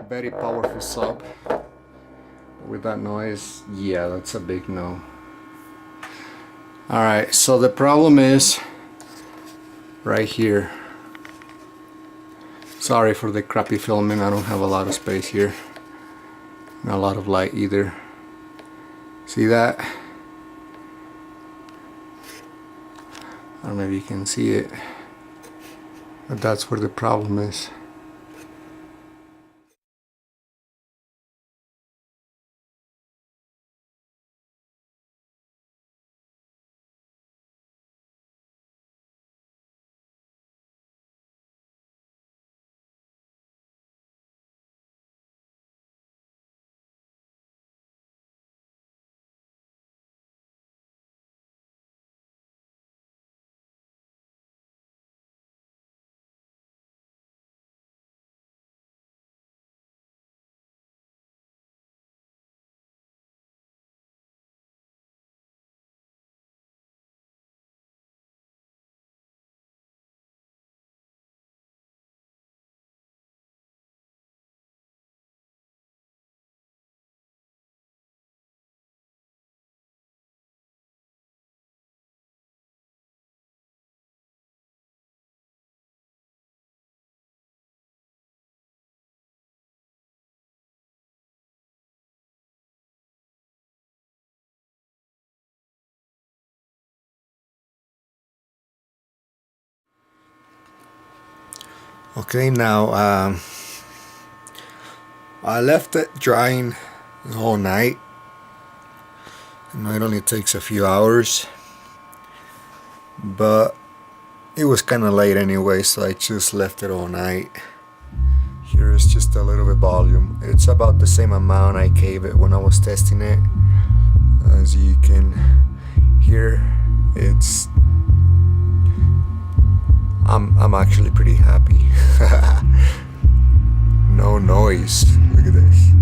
Very powerful sub. With that noise, yeah, that's a big no. Alright, so the problem is right here. Sorry for the crappy filming, I don't have a lot of space here. Not a lot of light either. See that? I don't know if you can see it, but that's where the problem is. Okay, now I left it drying the whole night. I know it only takes a few hours, but it was kind of late anyway, so I just left it all night. Here is just a little bit volume. It's about the same amount I gave it when I was testing it. As you can hear, it's I'm actually pretty happy. No noise. Look at this.